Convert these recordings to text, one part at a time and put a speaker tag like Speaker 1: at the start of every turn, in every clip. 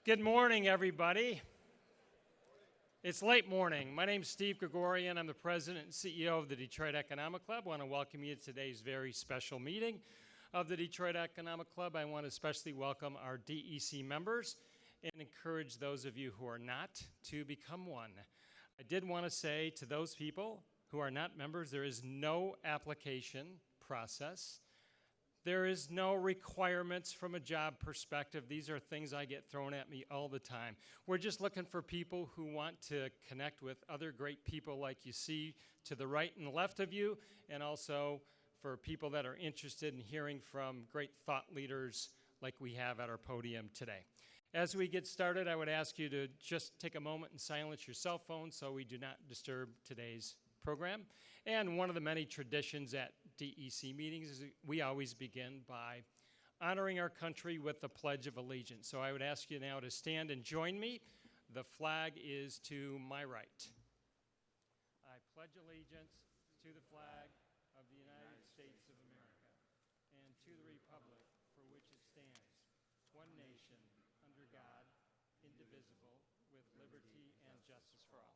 Speaker 1: Good morning, everybody. It's late morning. My name's Steve Gregorian. I'm the president and CEO of the Detroit Economic Club. I want to welcome you to today's very special meeting of the Detroit Economic Club. I want to especially welcome our DEC members and encourage those of you who are not to become one. I did want to say to those people who are not members, there is no application process. There is no requirements from a job perspective. These are things I get thrown at me all the time. We're just looking for people who want to connect with other great people like you see to the right and left of you, and also for people that are interested in hearing from great thought leaders like we have at our podium today. As we get started, I would ask you to just take a moment and silence your cell phone so we do not disturb today's program. And one of the many traditions at DEC meetings is we always begin by honoring our country with the Pledge of Allegiance. So I would ask you now to stand and join me. The flag is to my right. I pledge allegiance to the flag of the United States of America and to the republic for which it stands, one nation, under God, indivisible, with liberty and justice for all.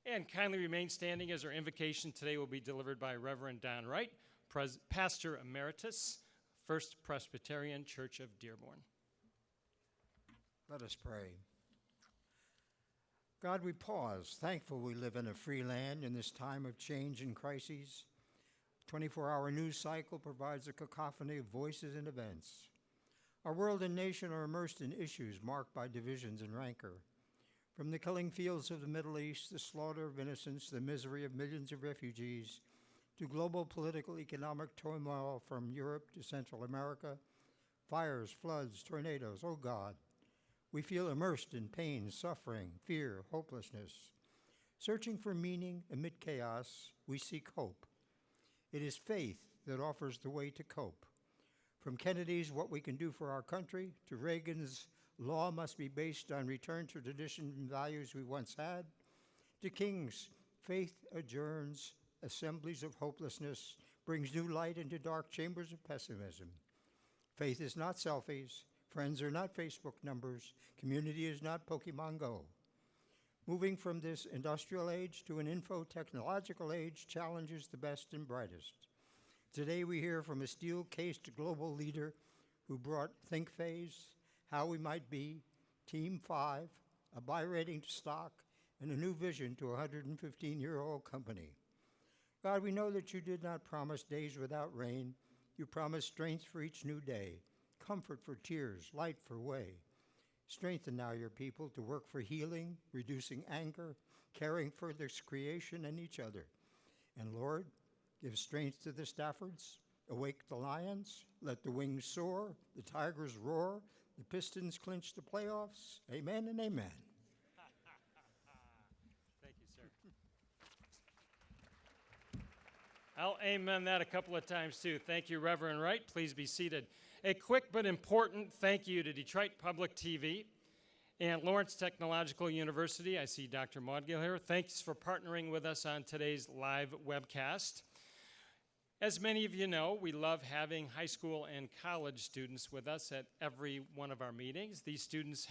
Speaker 1: And kindly remain standing as our invocation today will be delivered by Reverend Don Wright, Pastor Emeritus, First Presbyterian Church of Dearborn.
Speaker 2: Let us pray. God, we pause, thankful we live in a free land in this time of change and crises. 24-hour news cycle provides a cacophony of voices and events. Our world and nation are immersed in issues marked by divisions and rancor. From the killing fields of the Middle East, the slaughter of innocents, the misery of millions of refugees, to global political economic turmoil from Europe to Central America, fires, floods, tornadoes, oh God, we feel immersed in pain, suffering, fear, hopelessness. Searching for meaning amid chaos, we seek hope. It is faith that offers the way to cope. From Kennedy's What We Can Do for Our Country to Reagan's Law Must Be Based on Return to Tradition and Values We Once Had, to King's Faith Adjourns Assemblies of Hopelessness, brings new light into dark chambers of pessimism. Faith is not selfies, friends are not Facebook numbers, community is not Pokemon Go. Moving from this industrial age to an info-technological age challenges the best and brightest. Today we hear from a steel-cased global leader who brought Think Phase, How We Might Be, Team 5, a buy rating to stock, and a new vision to a 115-year-old company. God, we know that you did not promise days without rain. You promised strength for each new day, comfort for tears, light for way. Strengthen now your people to work for healing, reducing anger, caring for this creation and each other. And Lord, give strength to the Staffords, awake the lions, let the wings soar, the tigers roar, the Pistons clinch the playoffs. Amen and amen.
Speaker 1: Thank you, sir. I'll amen that a couple of times, too. Thank you, Reverend Wright. Please be seated. A quick but important thank you to Detroit Public TV and Lawrence Technological University. I see Dr. Maudgill here. Thanks for partnering with us on today's live webcast. As many of you know, we love having high school and college students with us at every one of our meetings. These students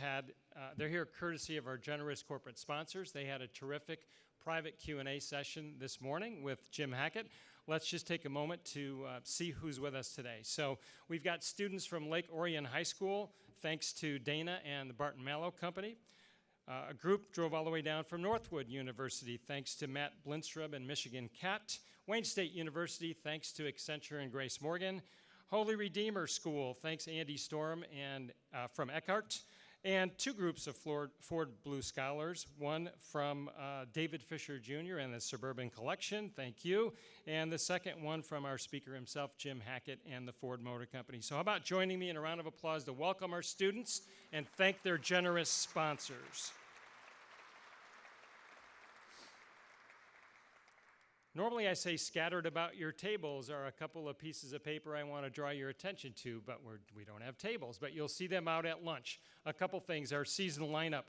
Speaker 1: they're here courtesy of our generous corporate sponsors. They had a terrific private Q&A session this morning with Jim Hackett. Let's just take a moment to see who's with us today. So we've got students from Lake Orion High School, thanks to Dana and the Barton Mallow Company. A group drove all the way down from Northwood University, thanks to Matt Blinstrub and Michigan Cat. Wayne State University, thanks to Accenture and Grace Morgan. Holy Redeemer School, thanks Andy Storm and from Eckhart. And two groups of Ford Blue Scholars, one from David Fisher Jr. and the Suburban Collection, thank you. And the second one from our speaker himself, Jim Hackett and the Ford Motor Company. So how about joining me in a round of applause to welcome our students and thank their generous sponsors. Normally I say scattered about your tables are a couple of pieces of paper I want to draw your attention to, but we don't have tables, but you'll see them out at lunch. A couple things, our season lineup.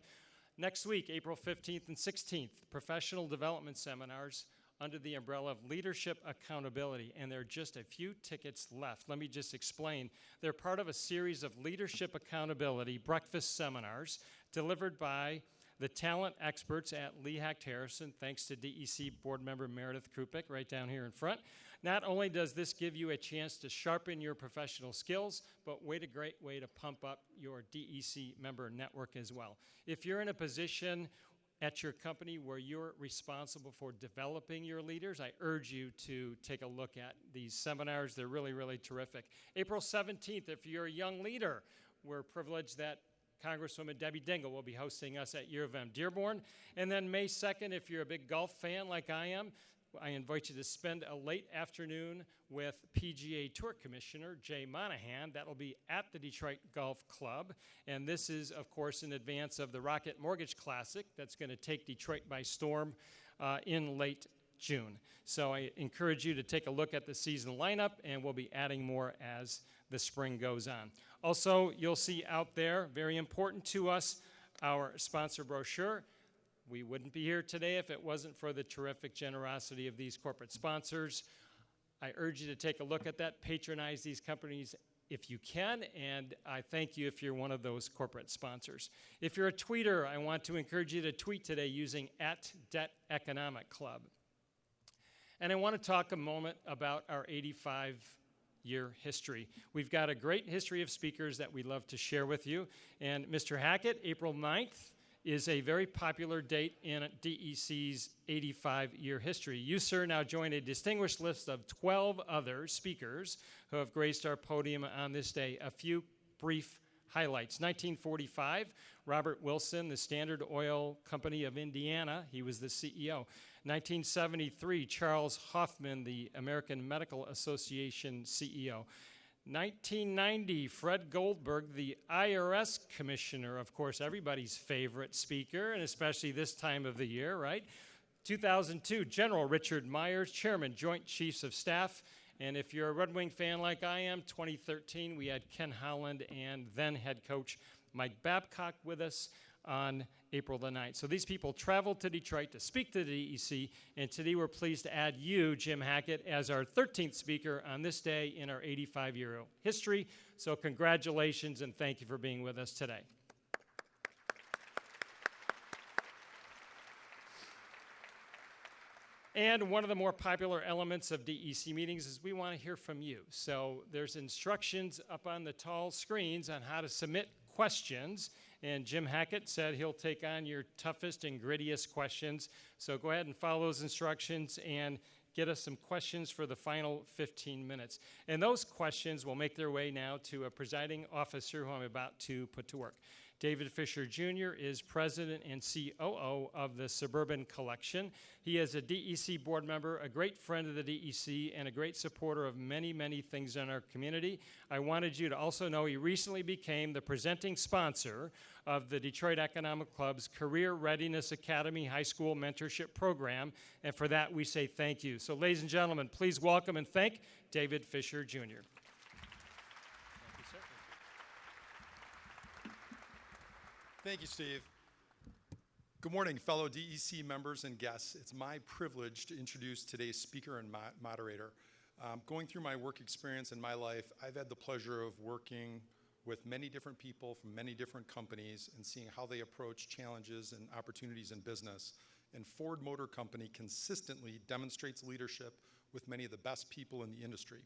Speaker 1: Next week, April 15th and 16th, professional development seminars under the umbrella of Leadership Accountability, and there are just a few tickets left. Let me just explain. They're part of a series of Leadership Accountability breakfast seminars delivered by the talent experts at Lehigh Harrison, thanks to DEC board member Meredith Krupik right down here in front. Not only does this give you a chance to sharpen your professional skills, but a great way to pump up your DEC member network as well. If you're in a position at your company where you're responsible for developing your leaders, I urge you to take a look at these seminars. They're really, really terrific. April 17th, if you're a young leader, we're privileged that Congresswoman Debbie Dingell will be hosting us at U of M Dearborn. And then May 2nd, if you're a big golf fan like I am, I invite you to spend a late afternoon with PGA Tour Commissioner Jay Monahan. That'll be at the Detroit Golf Club. And this is, of course, in advance of the Rocket Mortgage Classic that's going to take Detroit by storm in late June. So I encourage you to take a look at the season lineup, and we'll be adding more as the spring goes on. Also, you'll see out there, very important to us, our sponsor brochure. We wouldn't be here today if it wasn't for the terrific generosity of these corporate sponsors. I urge you to take a look at that, patronize these companies if you can, and I thank you if you're one of those corporate sponsors. If you're a tweeter, I want to encourage you to tweet today using @DebtEconomicClub. And I want to talk a moment about our 85-year history. We've got a great history of speakers that we'd love to share with you, and Mr. Hackett, April 9th, is a very popular date in DEC's 85-year history. You, sir, now join a distinguished list of 12 other speakers who have graced our podium on this day. A few brief highlights. 1945, Robert Wilson, the Standard Oil Company of Indiana. He was the CEO. 1973, Charles Hoffman, the American Medical Association CEO. 1990, Fred Goldberg, the IRS commissioner, of course, everybody's favorite speaker, and especially this time of the year, right? 2002, General Richard Myers, chairman, Joint Chiefs of Staff. And if you're a Red Wing fan like I am, 2013, we had Ken Holland and then head coach Mike Babcock with us on April the 9th. So these people traveled to Detroit to speak to the DEC, and today we're pleased to add you, Jim Hackett, as our 13th speaker on this day in our 85-year history. So congratulations, and thank you for being with us today. And one of the more popular elements of DEC meetings is we want to hear from you. So there's instructions up on the tall screens on how to submit questions. And Jim Hackett said he'll take on your toughest and grittiest questions. So go ahead and follow those instructions and get us some questions for the final 15 minutes. And those questions will make their way now to a presiding officer who I'm about to put to work. David Fisher Jr. is president and COO of the Suburban Collection. He is a DEC board member, a great friend of the DEC, and a great supporter of many, many things in our community. I wanted you to also know he recently became the presenting sponsor of the Detroit Economic Club's Career Readiness Academy High School Mentorship Program, and for that we say thank you. So ladies and gentlemen, please welcome and thank David Fisher Jr.
Speaker 3: Thank you, Steve. Good morning, fellow DEC members and guests. It's my privilege to introduce today's speaker and moderator. Going through my work experience in my life, I've had the pleasure of working with many different people from many different companies and seeing how they approach challenges and opportunities in business. And Ford Motor Company consistently demonstrates leadership with many of the best people in the industry.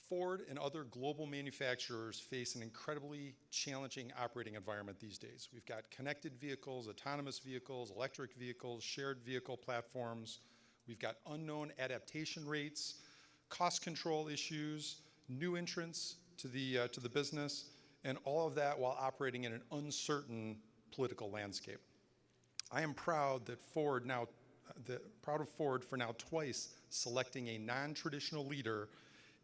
Speaker 3: Ford and other global manufacturers face an incredibly challenging operating environment these days. We've got connected vehicles, autonomous vehicles, electric vehicles, shared vehicle platforms. We've got unknown adaptation rates, cost control issues, new entrants to the business, and all of that while operating in an uncertain political landscape. I am proud of Ford for now twice selecting a non-traditional leader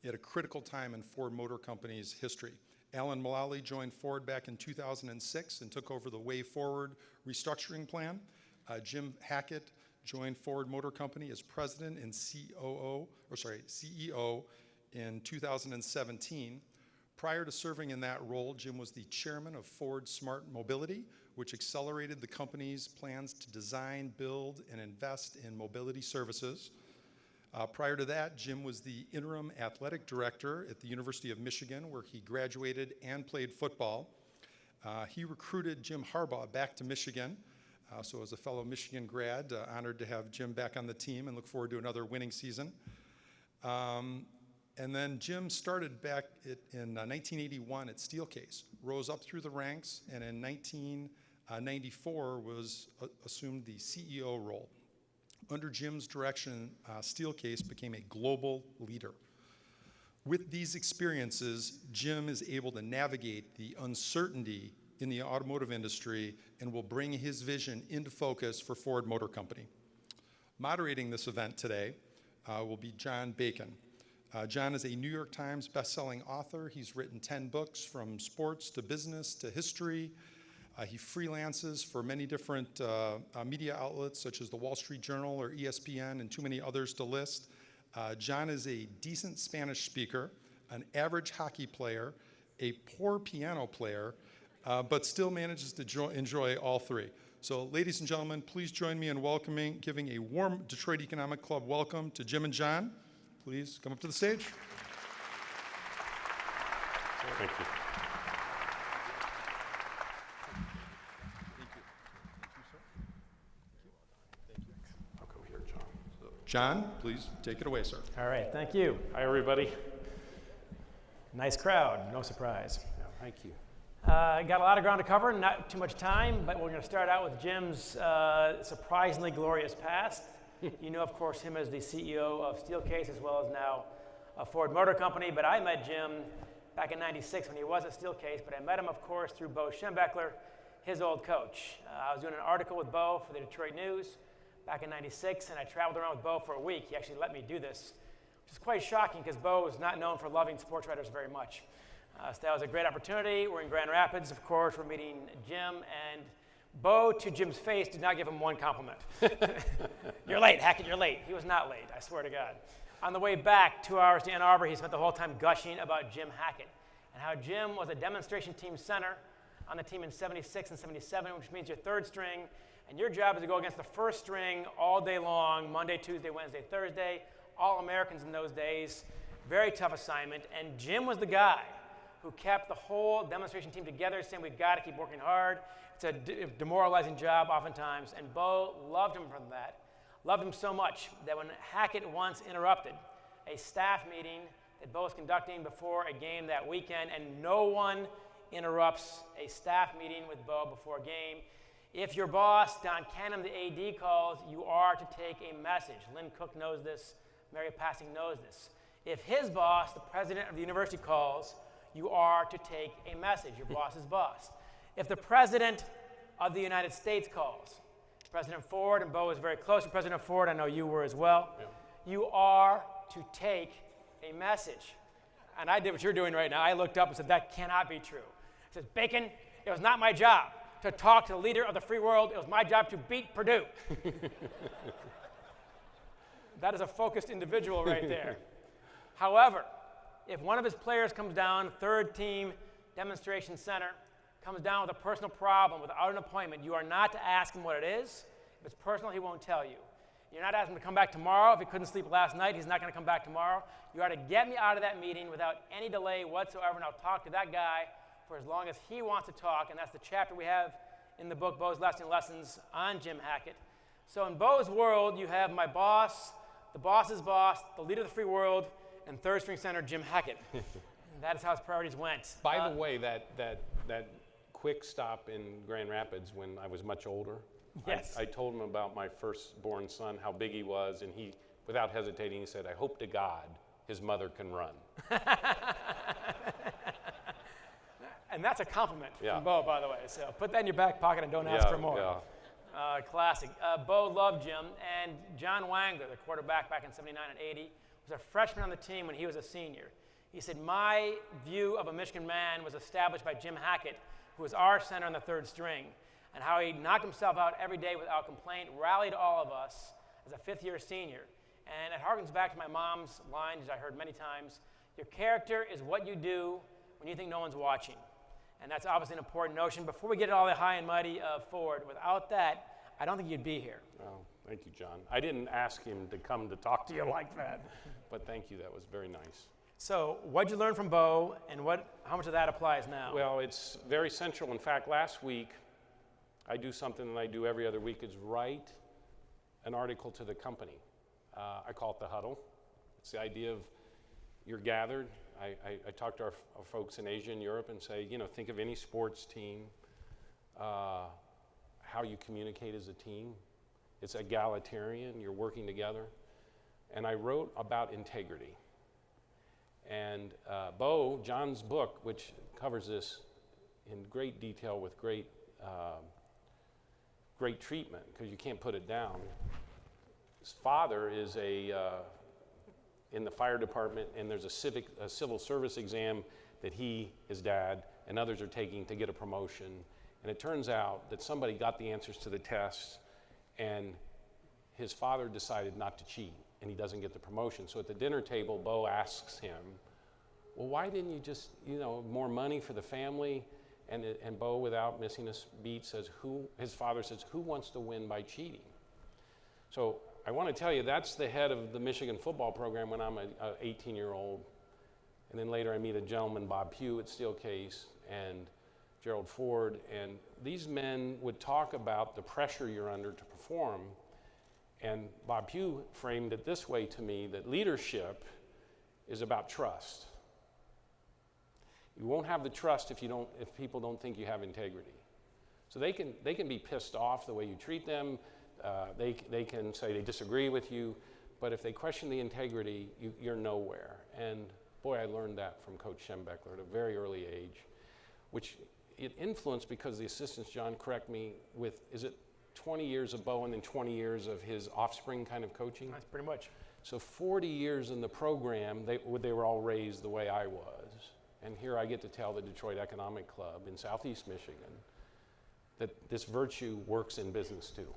Speaker 3: at a critical time in Ford Motor Company's history. Alan Mulally joined Ford back in 2006 and took over the Way Forward restructuring plan. Jim Hackett joined Ford Motor Company as president and CEO in 2017. Prior to serving in that role, Jim was the chairman of Ford Smart Mobility, which accelerated the company's plans to design, build, and invest in mobility services. Prior to that, Jim was the interim athletic director at the University of Michigan, where he graduated and played football. He recruited Jim Harbaugh back to Michigan. So as a fellow Michigan grad, honored to have Jim back on the team and look forward to another winning season. And then Jim started back in 1981 at Steelcase, rose up through the ranks, and in 1994 assumed the CEO role. Under Jim's direction, Steelcase became a global leader. With these experiences, Jim is able to navigate the uncertainty in the automotive industry and will bring his vision into focus for Ford Motor Company. Moderating this event today will be John Bacon. John is a New York Times bestselling author. He's written 10 books from sports to business to history. He freelances for many different media outlets such as the Wall Street Journal or ESPN and too many others to list. John is a decent Spanish speaker, an average hockey player, a poor piano player, but still manages to enjoy all three. So ladies and gentlemen, please join me in giving a warm Detroit Economic Club welcome to Jim and John. Please come up to the stage.
Speaker 4: Thank you. I'll go here, John.
Speaker 3: John, please take it away, sir.
Speaker 5: All right, thank you.
Speaker 4: Hi, everybody.
Speaker 5: Nice crowd, no surprise.
Speaker 4: Yeah, thank you.
Speaker 5: Got a lot of ground to cover, not too much time, but we're going to start out with Jim's surprisingly glorious past. You know, of course, him as the CEO of Steelcase as well as now Ford Motor Company, but I met Jim back in '96 when he was at Steelcase, but I met him, of course, through Bo Schembechler, his old coach. I was doing an article with Bo for the Detroit News back in '96, and I traveled around with Bo for a week. He actually let me do this, which is quite shocking because Bo is not known for loving sports writers very much. So that was a great opportunity. We're in Grand Rapids, of course. We're meeting Jim, and Bo, to Jim's face, did not give him one compliment. You're late, Hackett, you're late. He was not late, I swear to God. On the way back, 2 hours to Ann Arbor, he spent the whole time gushing about Jim Hackett and how Jim was a demonstration team center on the team in '76 and '77, which means you're third string, and your job is to go against the first string all day long, Monday, Tuesday, Wednesday, Thursday, all Americans in those days. Very tough assignment, and Jim was the guy who kept the whole demonstration team together, saying we've got to keep working hard. It's a demoralizing job oftentimes, and Bo loved him from that. Loved him so much that when Hackett once interrupted a staff meeting that Bo was conducting before a game that weekend, and no one interrupts a staff meeting with Bo before a game. If your boss, Don Canham, the AD, calls, you are to take a message. Lynn Cook knows this. Mary Passing knows this. If his boss, the president of the university, calls, you are to take a message, your boss's boss. If the president of the United States calls, President Ford, and Bo is very close to President Ford, I know you were as well, yeah. You are to take a message. And I did what you're doing right now. I looked up and said, that cannot be true. I said, Bacon, it was not my job to talk to the leader of the free world. It was my job to beat Purdue. That is a focused individual right there. However, if one of his players comes down, third team demonstration center, comes down with a personal problem without an appointment, you are not to ask him what it is. If it's personal, he won't tell you. You're not asking him to come back tomorrow. If he couldn't sleep last night, he's not going to come back tomorrow. You are to get me out of that meeting without any delay whatsoever, and I'll talk to that guy for as long as he wants to talk, and that's the chapter we have in the book, Bo's Lasting Lessons on Jim Hackett. So in Bo's world, you have my boss, the boss's boss, the leader of the free world, and third string center Jim Hackett. That is how his priorities went.
Speaker 4: By the way, that quick stop in Grand Rapids when I was much older,
Speaker 5: yes.
Speaker 4: I told him about my firstborn son, how big he was, and he, without hesitating, he said, I hope to God his mother can run.
Speaker 5: And that's a compliment
Speaker 4: yeah.
Speaker 5: from Bo, by the way. So put that in your back pocket and don't ask for more.
Speaker 4: Yeah.
Speaker 5: Classic. Bo loved Jim, and John Wangler, the quarterback back in '79 and '80, was a freshman on the team when he was a senior. He said, my view of a Michigan man was established by Jim Hackett, who was our center on the third string, and how he knocked himself out every day without complaint, rallied all of us as a fifth-year senior. And it harkens back to my mom's line, as I heard many times, your character is what you do when you think no one's watching. And that's obviously an important notion. Before we get all the high and mighty of Ford, without that, I don't think you'd be here.
Speaker 4: Oh, thank you, John. I didn't ask him to come to talk to you like that, but thank you. That was very nice.
Speaker 5: So what'd you learn from Bo, and how much of that applies now?
Speaker 4: Well, it's very central. In fact, last week, I do something that I do every other week, is write an article to the company. I call it the huddle. It's the idea of you're gathered. I talk to our folks in Asia and Europe and say, think of any sports team, how you communicate as a team. It's egalitarian, you're working together. And I wrote about integrity. And Bo, John's book, which covers this in great detail with great treatment, because you can't put it down. His father is in the fire department, and there's a civil service exam that his dad, and others are taking to get a promotion. And it turns out that somebody got the answers to the tests, and his father decided not to cheat, and he doesn't get the promotion. So at the dinner table, Bo asks him, well, why didn't you just, more money for the family? And Bo, without missing a beat, says, his father says, who wants to win by cheating? So I want to tell you, that's the head of the Michigan football program when I'm an 18-year-old. And then later I meet a gentleman, Bob Pugh at Steelcase, and Gerald Ford. And these men would talk about the pressure you're under to perform. And Bob Pugh framed it this way to me, that leadership is about trust. You won't have the trust if people don't think you have integrity. So they can be pissed off the way you treat them. They can say they disagree with you, but if they question the integrity, you're nowhere. And boy, I learned that from Coach Schembeckler at a very early age, which it influenced because the assistants, John, correct me with, is it 20 years of Bo and then 20 years of his offspring kind of coaching?
Speaker 5: That's pretty much.
Speaker 4: So 40 years in the program, they were all raised the way I was. And here I get to tell the Detroit Economic Club in Southeast Michigan that this virtue works in business too.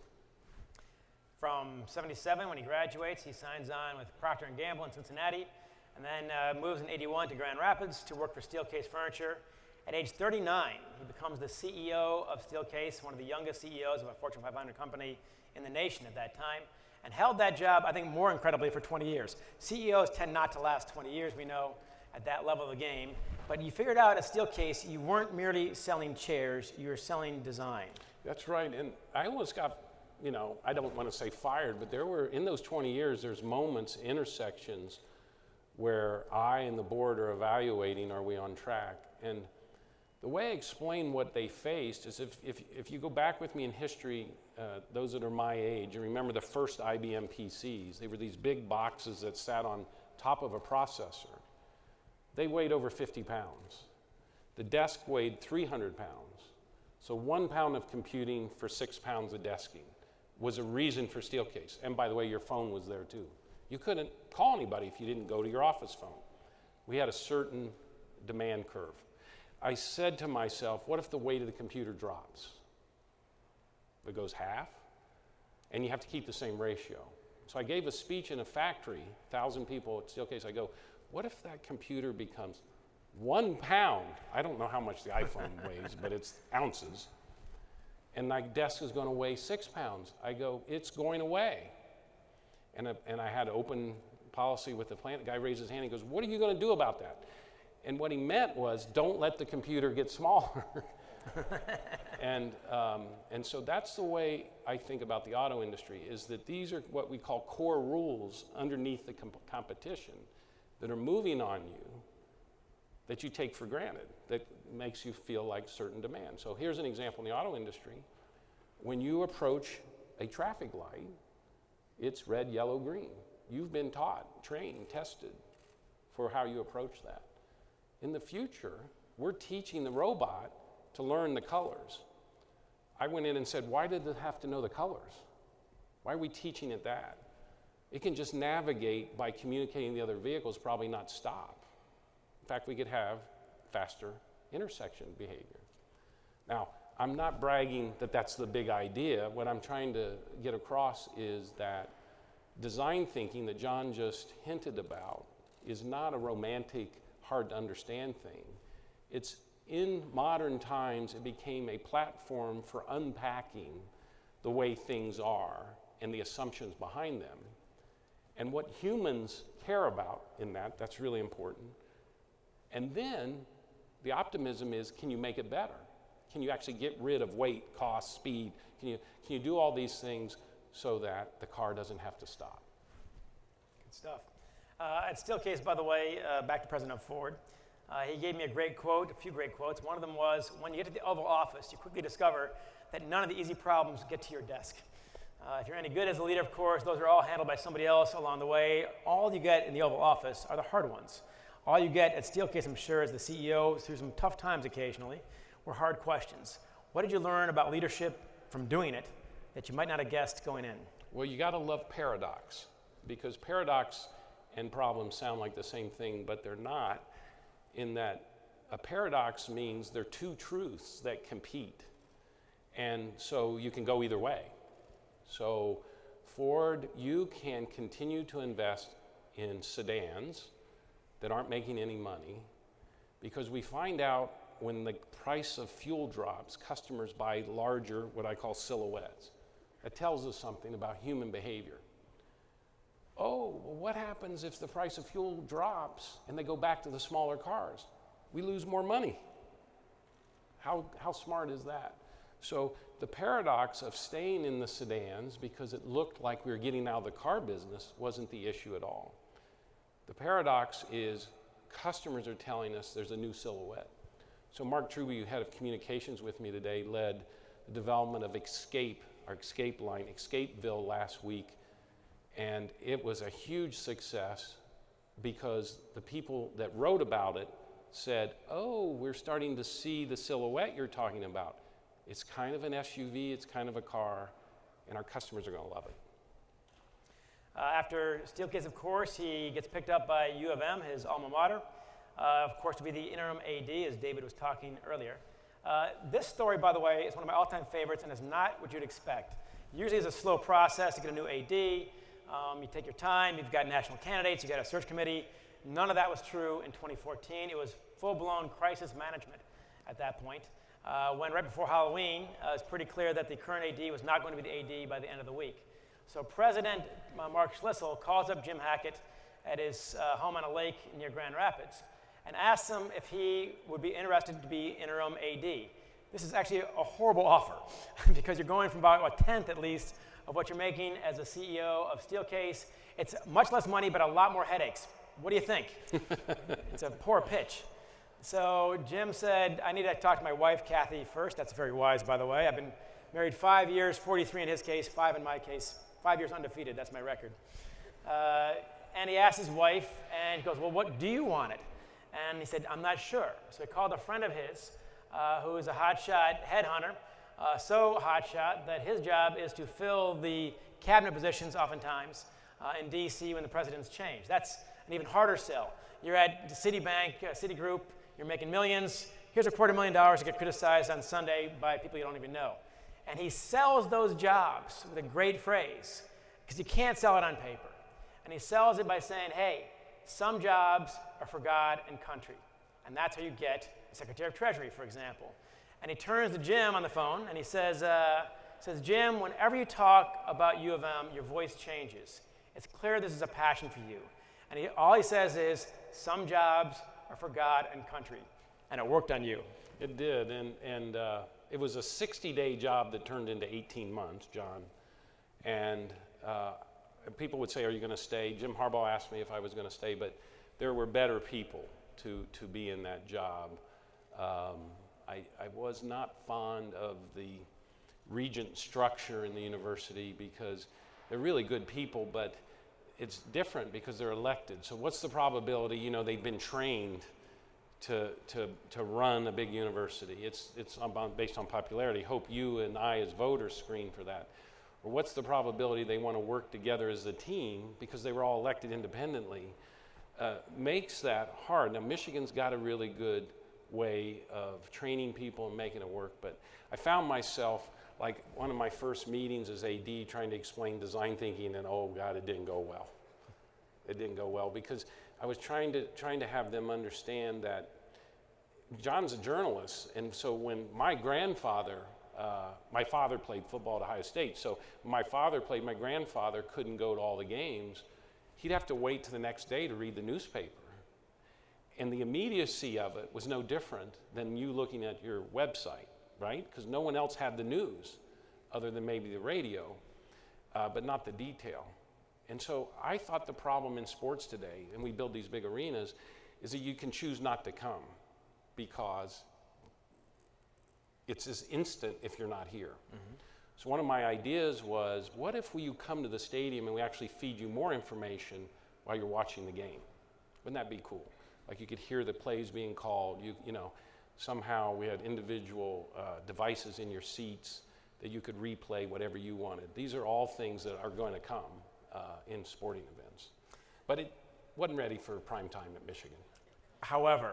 Speaker 5: From 77, when he graduates, he signs on with Procter & Gamble in Cincinnati, and then moves in 81 to Grand Rapids to work for Steelcase Furniture. At age 39, he becomes the CEO of Steelcase, one of the youngest CEOs of a Fortune 500 company in the nation at that time, and held that job, I think, more incredibly for 20 years. CEOs tend not to last 20 years, we know, at that level of the game. But you figured out at Steelcase, you weren't merely selling chairs, you were selling design.
Speaker 4: That's right, and I almost got, I don't want to say fired, but there were, in those 20 years, there's moments, intersections, where I and the board are evaluating, are we on track? And the way I explain what they faced is if you go back with me in history, those that are my age, and remember the first IBM PCs, they were these big boxes that sat on top of a processor. They weighed over 50 pounds. The desk weighed 300 pounds. So 1 pound of computing for 6 pounds of desking was a reason for Steelcase. And by the way, your phone was there too. You couldn't call anybody if you didn't go to your office phone. We had a certain demand curve. I said to myself, what if the weight of the computer drops? It goes half, and you have to keep the same ratio. So I gave a speech in a factory, 1,000 people at Steelcase. I go, what if that computer becomes 1 pound? I don't know how much the iPhone weighs, but it's ounces. And my desk is going to weigh 6 pounds. I go, it's going away. And I had open policy with the plant. The guy raised his hand and goes, what are you going to do about that? And what he meant was, don't let the computer get smaller. And so that's the way I think about the auto industry, is that these are what we call core rules underneath the competition that are moving on you that you take for granted, that makes you feel like certain demand. So here's an example in the auto industry. When you approach a traffic light, it's red, yellow, green. You've been taught, trained, tested for how you approach that. In the future, we're teaching the robot to learn the colors. I went in and said, why did it have to know the colors? Why are we teaching it that? It can just navigate by communicating the other vehicles, probably not stop. In fact, we could have faster intersection behavior. Now, I'm not bragging that that's the big idea. What I'm trying to get across is that design thinking that John just hinted about is not a romantic, hard to understand thing. It's in modern times, it became a platform for unpacking the way things are and the assumptions behind them. And what humans care about in that, that's really important. And then the optimism is, can you make it better? Can you actually get rid of weight, cost, speed? Can you do all these things so that the car doesn't have to stop?
Speaker 5: Good stuff. At Steelcase, by the way, back to President Ford, he gave me a great quote, a few great quotes. One of them was, when you get to the Oval Office, you quickly discover that none of the easy problems get to your desk. If you're any good as a leader, of course, those are all handled by somebody else along the way. All you get in the Oval Office are the hard ones. All you get at Steelcase, I'm sure, as the CEO, through some tough times occasionally, were hard questions. What did you learn about leadership from doing it that you might not have guessed going in?
Speaker 4: Well, you got to love paradox, because paradox and problems sound like the same thing, but they're not, in that a paradox means there are two truths that compete. And so you can go either way. So Ford, you can continue to invest in sedans that aren't making any money, because we find out when the price of fuel drops, customers buy larger, what I call silhouettes. That tells us something about human behavior. Oh, well, what happens if the price of fuel drops and they go back to the smaller cars? We lose more money. How smart is that? So the paradox of staying in the sedans because it looked like we were getting out of the car business wasn't the issue at all. The paradox is customers are telling us there's a new silhouette. So Mark Truby, who head of communications with me today, led the development of Escape, our Escape line, Escapeville last week. And it was a huge success because the people that wrote about it said, oh, we're starting to see the silhouette you're talking about. It's kind of an SUV, it's kind of a car, and our customers are going to love it.
Speaker 5: After Steelcase, of course, he gets picked up by U of M, his alma mater, of course, to be the interim AD, as David was talking earlier. This story, by the way, is one of my all-time favorites and is not what you'd expect. Usually it's a slow process to get a new AD. You take your time, you've got national candidates, you've got a search committee. None of that was true in 2014. It was full-blown crisis management at that point. When right before Halloween, it was pretty clear that the current AD was not going to be the AD by the end of the week. So President Mark Schlissel calls up Jim Hackett at his home on a lake near Grand Rapids and asks him if he would be interested to be interim AD. This is actually a horrible offer because you're going from about a tenth at least of what you're making as a CEO of Steelcase. It's much less money, but a lot more headaches. What do you think? It's a poor pitch. So Jim said, I need to talk to my wife, Kathy, first. That's very wise, by the way. I've been married 5 years, 43 in his case, 5 in my case. 5 years undefeated, that's my record. And he asked his wife, and he goes, well, what do you want it? And he said, I'm not sure. So he called a friend of his who is a hotshot headhunter, so hotshot that his job is to fill the cabinet positions oftentimes in DC when the presidents change. That's an even harder sell. You're at Citibank, Citigroup, you're making millions. Here's $250,000 to get criticized on Sunday by people you don't even know. And he sells those jobs with a great phrase, because you can't sell it on paper. And he sells it by saying, hey, some jobs are for God and country. And that's how you get the Secretary of Treasury, for example. And he turns to Jim on the phone and he says, Jim, whenever you talk about U of M, your voice changes. It's clear this is a passion for you. And all he says is, some jobs are for God and country. And it worked on you.
Speaker 4: It did, and it was a 60-day job that turned into 18 months, John. And people would say, are you going to stay? Jim Harbaugh asked me if I was going to stay, but there were better people to be in that job. I was not fond of the regent structure in the university because they're really good people, but it's different because they're elected. So what's the probability, they've been trained to run a big university. It's based on popularity. Hope you and I as voters screen for that. Or what's the probability they want to work together as a team because they were all elected independently? Makes that hard. Now Michigan's got a really good way of training people and making it work, but I found myself like one of my first meetings as AD trying to explain design thinking, and oh God, it didn't go well. It didn't go well because I was trying to have them understand that John's a journalist, and so when my father played football at Ohio State, so when my father played, my grandfather couldn't go to all the games. He'd have to wait to the next day to read the newspaper. And the immediacy of it was no different than you looking at your website, right? Because no one else had the news other than maybe the radio, but not the detail. And so I thought the problem in sports today, and we build these big arenas, is that you can choose not to come because it's as instant if you're not here. Mm-hmm. So one of my ideas was, what if you come to the stadium and we actually feed you more information while you're watching the game? Wouldn't that be cool? Like you could hear the plays being called. You know, somehow we had individual devices in your seats that you could replay whatever you wanted. These are all things that are going to come in sporting events. But it wasn't ready for prime time at Michigan.
Speaker 5: However,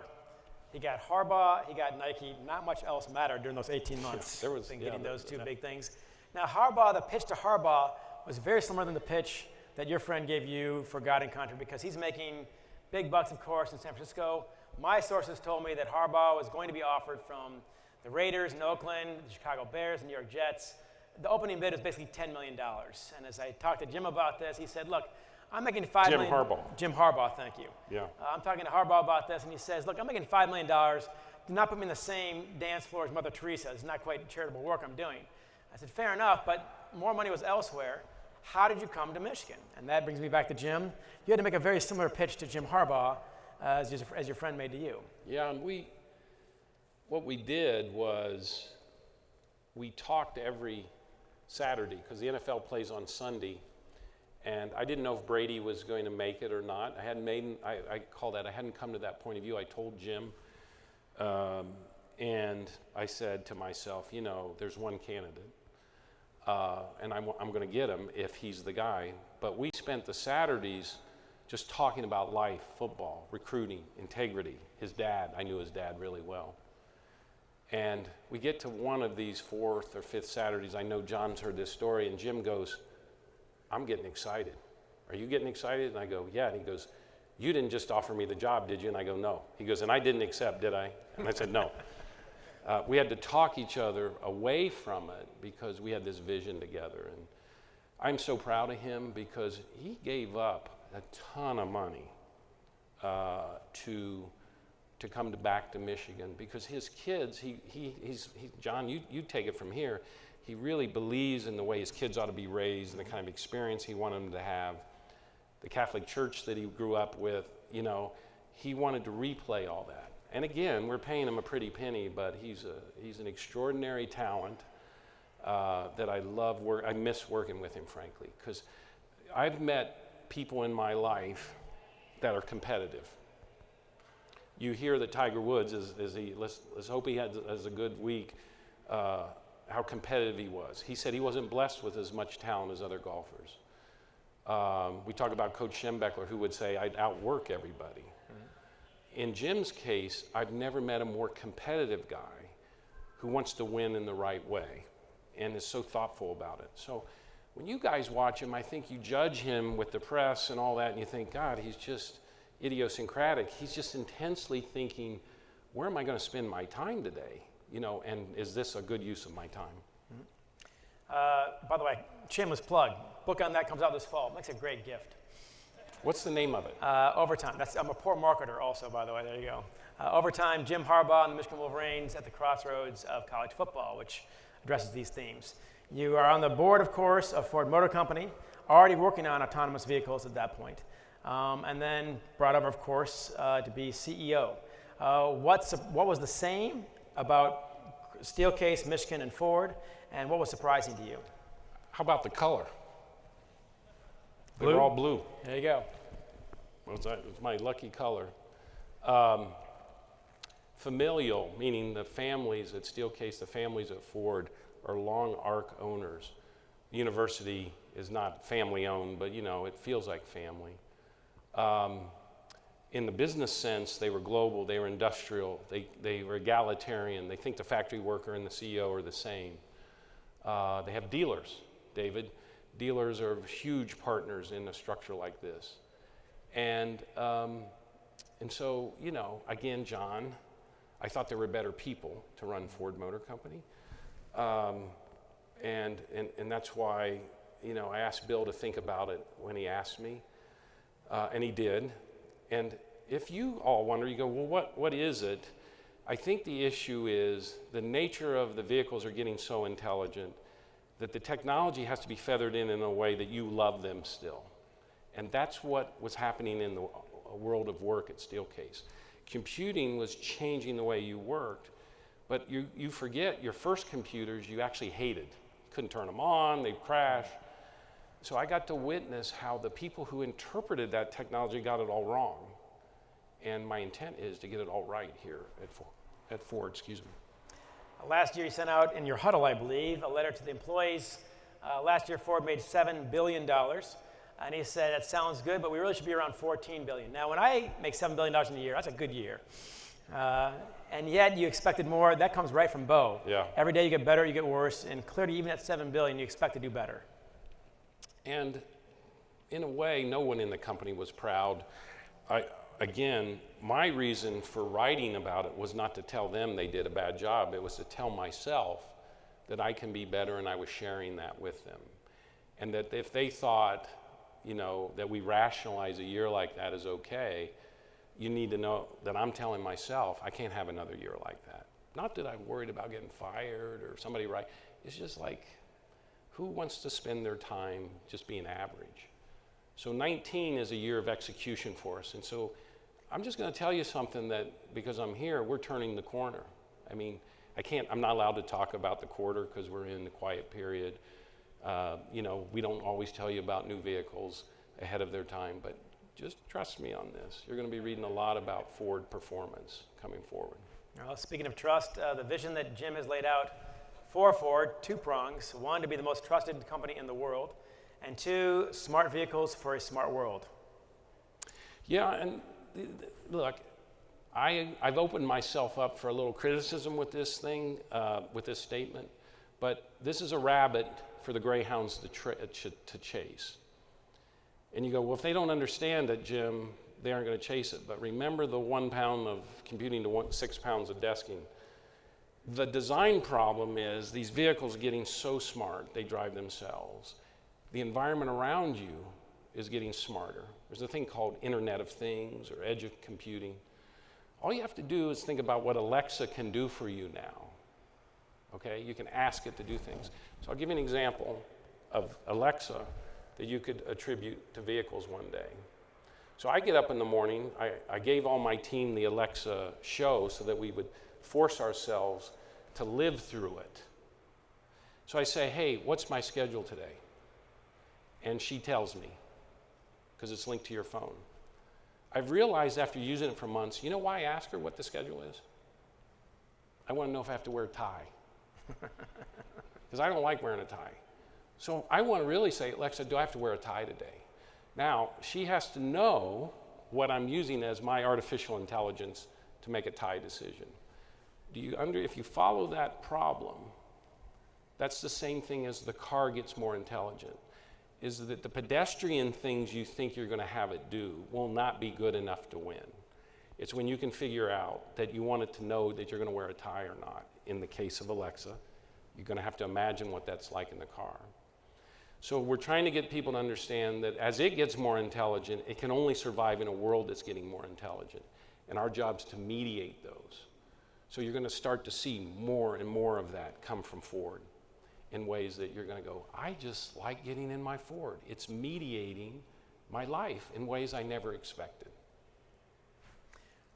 Speaker 5: he got Harbaugh, he got Nike. Not much else mattered during those 18 months.
Speaker 4: There was
Speaker 5: getting those two big things. Now, Harbaugh, the pitch to Harbaugh was very similar than the pitch that your friend gave you for God and Country, because he's making big bucks, of course, in San Francisco. My sources told me that Harbaugh was going to be offered from the Raiders in Oakland, the Chicago Bears, the New York Jets. The opening bid was basically $10 million. And as I talked to Jim about this, he said, look, I'm making $5 million.
Speaker 4: Jim Harbaugh.
Speaker 5: Jim Harbaugh, thank you.
Speaker 4: Yeah.
Speaker 5: I'm talking to Harbaugh about this, and he says, look, I'm making $5 million. Do not put me in the same dance floor as Mother Teresa. It's not quite charitable work I'm doing. I said, fair enough, but more money was elsewhere. How did you come to Michigan? And that brings me back to Jim. You had to make a very similar pitch to Jim Harbaugh as your friend made to you.
Speaker 4: Yeah, and what we did was we talked every Saturday, because the NFL plays on Sunday, and I didn't know if Brady was going to make it or not. I hadn't come to that point of view. I told Jim, and I said to myself, you know, there's one candidate, and I'm going to get him if he's the guy. But we spent the Saturdays just talking about life, football, recruiting, integrity. His dad, I knew his dad really well. And we get to one of these fourth or fifth Saturdays. I know John's heard this story, and Jim goes, I'm getting excited. Are you getting excited? And I go, yeah. And he goes, you didn't just offer me the job, did you? And I go, no. He goes, and I didn't accept, did I? And I said, no. We had to talk each other away from it because we had this vision together. And I'm so proud of him because he gave up a ton of money to come back to Michigan, because his kids, he's John, you take it from here. He really believes in the way his kids ought to be raised and the kind of experience he wanted them to have. The Catholic Church that he grew up with, you know, he wanted to replay all that. And again, we're paying him a pretty penny, but he's an extraordinary talent that I miss working with him, frankly, because I've met people in my life that are competitive. You hear that Tiger Woods let's hope he has a good week, how competitive he was. He said he wasn't blessed with as much talent as other golfers. We talk about Coach Schembechler, who would say, I'd outwork everybody. Mm-hmm. In Jim's case, I've never met a more competitive guy who wants to win in the right way and is so thoughtful about it. So when you guys watch him, I think you judge him with the press and all that, and you think, God, he's just idiosyncratic. He's just intensely thinking, where am I going to spend my time today? You know, and is this a good use of my time?
Speaker 5: Mm-hmm. By the way, shameless plug. Book on that comes out this fall. Makes a great gift.
Speaker 4: What's the name of it?
Speaker 5: Overtime. I'm a poor marketer also, by the way. There you go. Overtime, Jim Harbaugh and the Michigan Wolverines at the crossroads of college football, which addresses these themes. You are on the board, of course, of Ford Motor Company, already working on autonomous vehicles at that point. And then brought over, of course, to be CEO. What was the same about Steelcase, Michigan, and Ford, and what was surprising to you?
Speaker 4: How about the color? They
Speaker 5: Blue?
Speaker 4: were all blue.
Speaker 5: There you go.
Speaker 4: It's my lucky color. Familial, meaning the families at Steelcase, the families at Ford, are long arc owners. The university is not family owned, but you know, it feels like family. In the business sense, they were global, they were industrial, they were egalitarian. They think the factory worker and the CEO are the same. They have dealers, David. Dealers are huge partners in a structure like this. And so, you know, again, John, I thought there were better people to run Ford Motor Company. And that's why, I asked Bill to think about it when he asked me, and he did. And if you all wonder, you go, well, what is it? I think the issue is the nature of the vehicles are getting so intelligent that the technology has to be feathered in a way that you love them still. And that's what was happening in the world of work at Steelcase. Computing was changing the way you worked, but you forget your first computers you actually hated. Couldn't turn them on, they'd crash. So I got to witness how the people who interpreted that technology got it all wrong. And my intent is to get it all right here at Ford.
Speaker 5: Last year you sent out in your huddle, I believe, a letter to the employees. Last year Ford made $7 billion. And he said, that sounds good, but we really should be around $14 billion. Now, when I make $7 billion in a year, that's a good year. And yet you expected more. That comes right from Bo.
Speaker 4: Yeah.
Speaker 5: Every day you get better, you get worse. And clearly, even at $7 billion, you expect to do better.
Speaker 4: And in a way, no one in the company was proud. Again, my reason for writing about it was not to tell them they did a bad job. It was to tell myself that I can be better, and I was sharing that with them. And that if they thought, that we rationalize a year like that is okay, you need to know that I'm telling myself I can't have another year like that. Not that I'm worried about getting fired or somebody right. It's just like, who wants to spend their time just being average? So 19 is a year of execution for us. And so I'm just going to tell you something that, because I'm here, we're turning the corner. I mean, I'm not allowed to talk about the quarter because we're in the quiet period. We don't always tell you about new vehicles ahead of their time, but just trust me on this. You're going to be reading a lot about Ford performance coming forward.
Speaker 5: Well, speaking of trust, the vision that Jim has laid out for Ford, 2 prongs. 1, to be the most trusted company in the world, and 2, smart vehicles for a smart world.
Speaker 4: Yeah, and look, I've opened myself up for a little criticism with this thing, with this statement, but this is a rabbit for the greyhounds to chase. And you go, well, if they don't understand it, Jim, they aren't going to chase it. But remember the 1 pound of computing to 6 pounds of desking. The design problem is these vehicles are getting so smart, they drive themselves. The environment around you is getting smarter. There's a thing called Internet of Things or edge of computing. All you have to do is think about what Alexa can do for you now. Okay, you can ask it to do things. So I'll give you an example of Alexa that you could attribute to vehicles one day. So I get up in the morning, I gave all my team the Alexa show so that we would force ourselves to live through it. So I say, hey, what's my schedule today? And she tells me, because it's linked to your phone. I've realized after using it for months, you know why I ask her what the schedule is? I want to know if I have to wear a tie. Because I don't like wearing a tie. So I want to really say, Alexa, do I have to wear a tie today? Now, she has to know what I'm using as my artificial intelligence to make a tie decision. If you follow that problem, that's the same thing as the car gets more intelligent, is that the pedestrian things you think you're going to have it do will not be good enough to win. It's when you can figure out that you want it to know that you're going to wear a tie or not. In the case of Alexa, you're going to have to imagine what that's like in the car. So we're trying to get people to understand that as it gets more intelligent, it can only survive in a world that's getting more intelligent. And our job is to mediate those. So you're going to start to see more and more of that come from Ford in ways that you're going to go, I just like getting in my Ford. It's mediating my life in ways I never expected.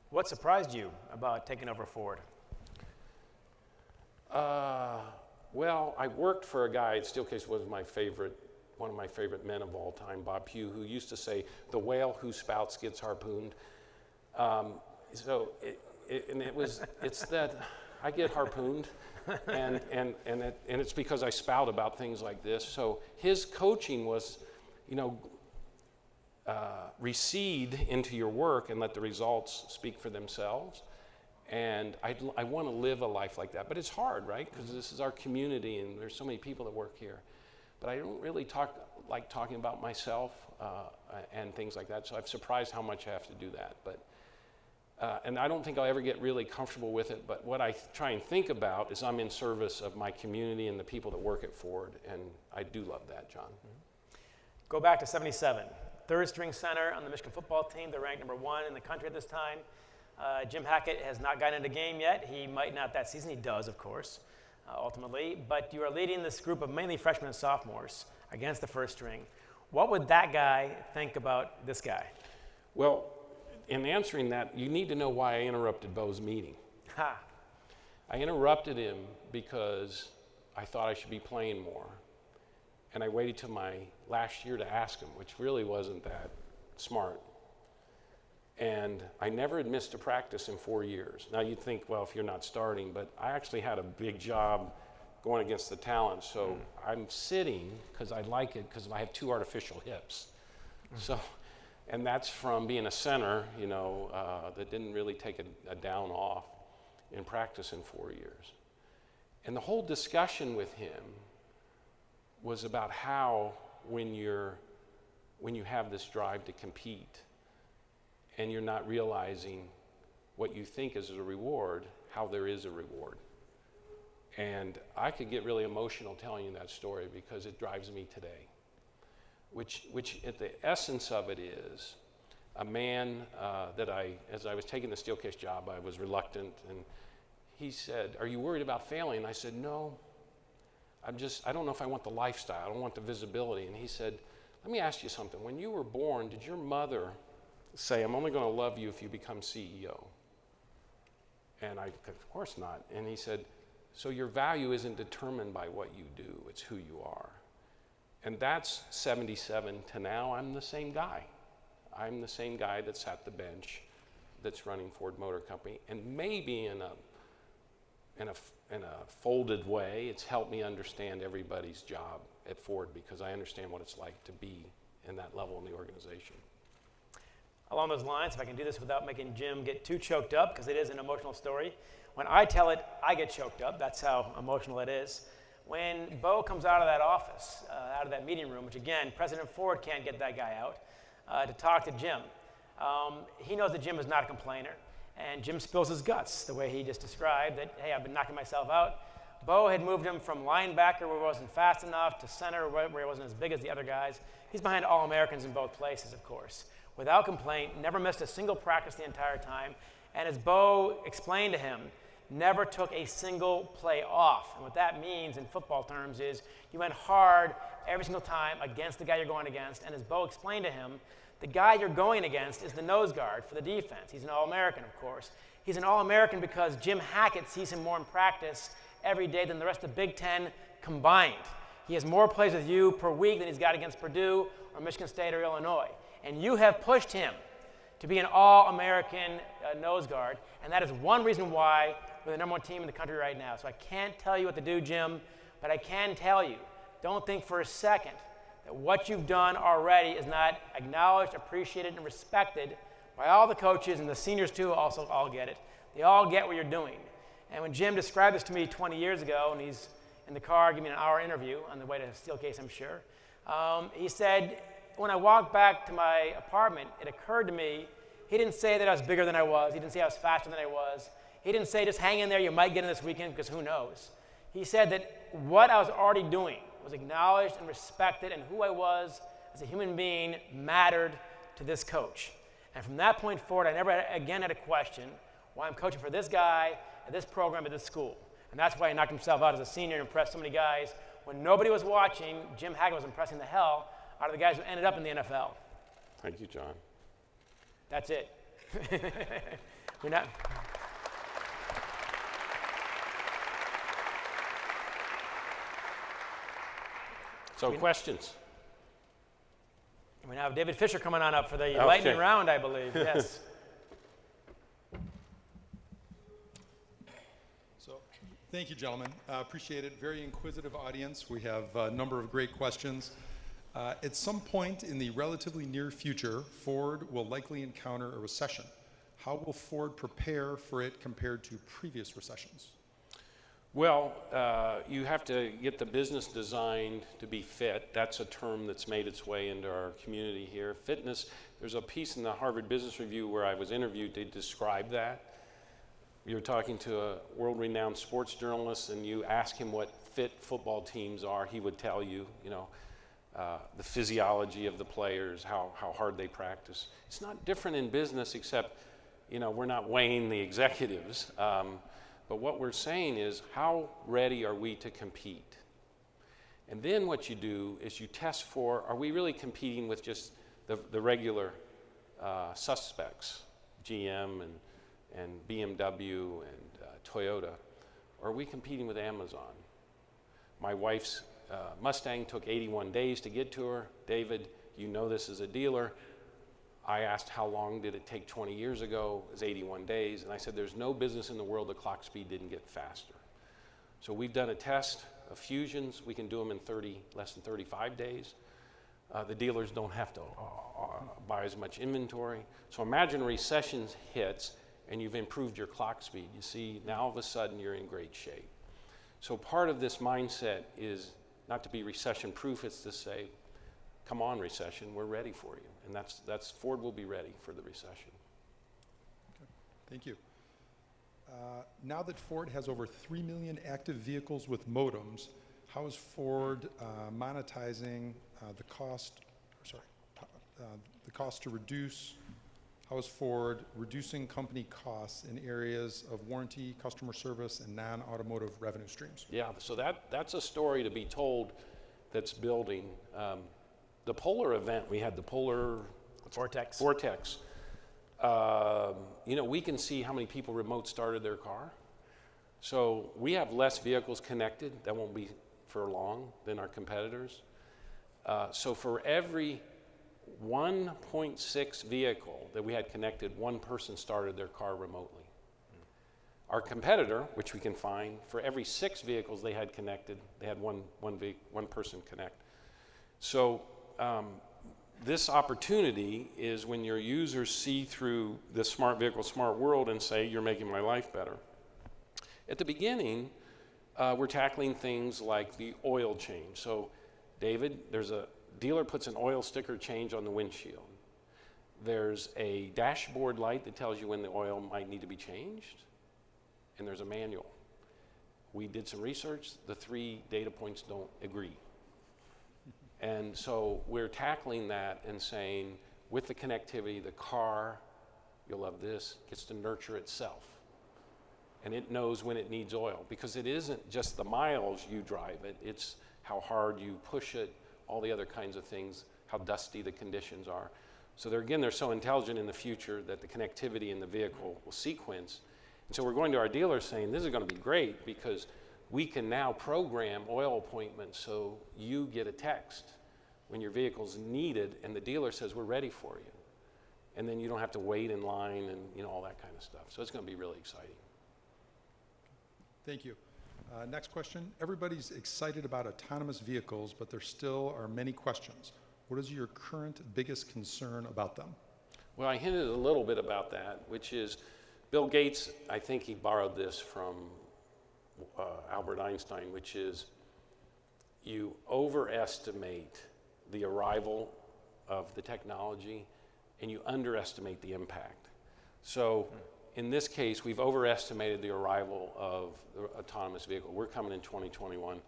Speaker 5: What surprised you about taking over Ford?
Speaker 4: Well, I worked for a guy, Steelcase was one of my favorite men of all time, Bob Pugh, who used to say, the whale whose spouts gets harpooned. It's that I get harpooned, and it's because I spout about things like this. So his coaching was, recede into your work and let the results speak for themselves. And I want to live a life like that. But it's hard, right? Because this is our community and there's so many people that work here. But I don't really like talking about myself and things like that. So I'm surprised how much I have to do that. But And I don't think I'll ever get really comfortable with it, but what I try and think about is I'm in service of my community and the people that work at Ford, and I do love that, John.
Speaker 5: Go back to 77. Third string center on the Michigan football team. They're ranked number 1 in the country at this time. Jim Hackett has not gotten into a game yet. He might not that season. He does, of course, ultimately. But you are leading this group of mainly freshmen and sophomores against the first string. What would that guy think about this guy?
Speaker 4: Well, in answering that, you need to know why I interrupted Bo's meeting.
Speaker 5: Ha!
Speaker 4: I interrupted him because I thought I should be playing more. And I waited till my last year to ask him, which really wasn't that smart. And I never had missed a practice in 4 years. Now you'd think, well, if you're not starting, but I actually had a big job going against the talent. So I'm sitting because I like it because I have 2 artificial hips. So, and that's from being a center, that didn't really take a down off in practice in 4 years. And the whole discussion with him was about how when you have this drive to compete and you're not realizing what you think is a reward, how there is a reward. And I could get really emotional telling you that story because it drives me today. Which at the essence of it is a man that as I was taking the Steelcase job, I was reluctant, and he said, "Are you worried about failing?" And I said, "No, I don't know if I want the lifestyle, I don't want the visibility." And he said, "Let me ask you something. When you were born, did your mother say, 'I'm only going to love you if you become CEO'?" And I, of course not. And he said, "So your value isn't determined by what you do, it's who you are." And that's 77 to now. I'm the same guy. I'm the same guy that's at the bench, that's running Ford Motor Company. And maybe in a folded way, it's helped me understand everybody's job at Ford because I understand what it's like to be in that level in the organization.
Speaker 5: Along those lines, if I can do this without making Jim get too choked up, because it is an emotional story. When I tell it, I get choked up. That's how emotional it is. When Bo comes out of that office, out of that meeting room, which again, President Ford can't get that guy out, to talk to Jim. He knows that Jim is not a complainer, and Jim spills his guts the way he just described that, hey, I've been knocking myself out. Bo had moved him from linebacker where he wasn't fast enough to center where he wasn't as big as the other guys. He's behind All-Americans in both places, of course. Without complaint, never missed a single practice the entire time, and as Bo explained to him, never took a single play off. And what that means in football terms is you went hard every single time against the guy you're going against. And as Bo explained to him, the guy you're going against is the nose guard for the defense. He's an All-American, of course. He's an All-American because Jim Hackett sees him more in practice every day than the rest of the Big Ten combined. He has more plays with you per week than he's got against Purdue or Michigan State or Illinois. And you have pushed him to be an All-American nose guard. And that is one reason why we're the #1 team in the country right now. So I can't tell you what to do, Jim, but I can tell you, don't think for a second that what you've done already is not acknowledged, appreciated, and respected by all the coaches, and the seniors too also all get it. They all get what you're doing. And when Jim described this to me 20 years ago, and he's in the car giving me an hour interview on the way to Steelcase, I'm sure, he said, when I walked back to my apartment, it occurred to me, he didn't say that I was bigger than I was. He didn't say I was faster than I was. He didn't say, just hang in there, you might get in this weekend, because who knows. He said that what I was already doing was acknowledged and respected, and who I was as a human being mattered to this coach. And from that point forward, I never again had a question why I'm coaching for this guy at this program at this school. And that's why he knocked himself out as a senior and impressed so many guys. When nobody was watching, Jim Hackett was impressing the hell out of the guys who ended up in the NFL.
Speaker 4: Thank you, John.
Speaker 5: That's it. We're not.
Speaker 4: So questions?
Speaker 5: We now have David Fisher coming on up for the lightning round, I believe. Yes.
Speaker 3: So, thank you, gentlemen. Appreciate it. Very inquisitive audience. We have a number of great questions. At some point in the relatively near future, Ford will likely encounter a recession. How will Ford prepare for it compared to previous recessions?
Speaker 4: Well, you have to get the business designed to be fit. That's a term that's made its way into our community here. Fitness, there's a piece in the Harvard Business Review where I was interviewed to describe that. You're talking to a world-renowned sports journalist and you ask him what fit football teams are, he would tell you, the physiology of the players, how hard they practice. It's not different in business except, we're not weighing the executives. But what we're saying is, how ready are we to compete? And then what you do is you test for, are we really competing with just the regular suspects, GM and BMW and Toyota, or are we competing with Amazon? My wife's Mustang took 81 days to get to her. David, you know this as a dealer. I asked how long did it take 20 years ago? It was 81 days. And I said, there's no business in the world that clock speed didn't get faster. So we've done a test of fusions. We can do them in less than 35 days. The dealers don't have to buy as much inventory. So imagine a recession hits and you've improved your clock speed. You see, now all of a sudden you're in great shape. So part of this mindset is not to be recession proof, it's to say, come on recession, we're ready for you. And that's Ford will be ready for the recession.
Speaker 3: Okay. Thank you. Now that Ford has over 3 million active vehicles with modems, how is Ford monetizing the cost to reduce? How is Ford reducing company costs in areas of warranty, customer service, and non-automotive revenue streams?
Speaker 4: Yeah, so that's a story to be told that's building. The Polar event, we had the Polar
Speaker 5: Vortex.
Speaker 4: We can see how many people remote started their car. So we have less vehicles connected, that won't be for long, than our competitors. So for every 1.6 vehicle that we had connected, one person started their car remotely. Our competitor, which we can find, for every 6 vehicles they had connected, they had one person connect. So this opportunity is when your users see through this smart vehicle, smart world and say, you're making my life better. At the beginning, we're tackling things like the oil change. So David, there's a dealer puts an oil sticker change on the windshield. There's a dashboard light that tells you when the oil might need to be changed, and there's a manual. We did some research, the 3 data points don't agree. And so we're tackling that and saying, with the connectivity, the car, you'll love this, gets to nurture itself. And it knows when it needs oil, because it isn't just the miles you drive it, it's how hard you push it, all the other kinds of things, how dusty the conditions are. So they're so intelligent in the future that the connectivity in the vehicle will sequence. And so we're going to our dealers saying, this is going to be great because we can now program oil appointments so you get a text when your vehicle's needed and the dealer says, we're ready for you. And then you don't have to wait in line and all that kind of stuff. So it's going to be really exciting.
Speaker 3: Thank you. Next question. Everybody's excited about autonomous vehicles, but there still are many questions. What is your current biggest concern about them?
Speaker 4: Well, I hinted a little bit about that, which is Bill Gates, I think he borrowed this from Albert Einstein, which is you overestimate the arrival of the technology and you underestimate the impact. So in this case, we've overestimated the arrival of the autonomous vehicle. We're coming in 2021.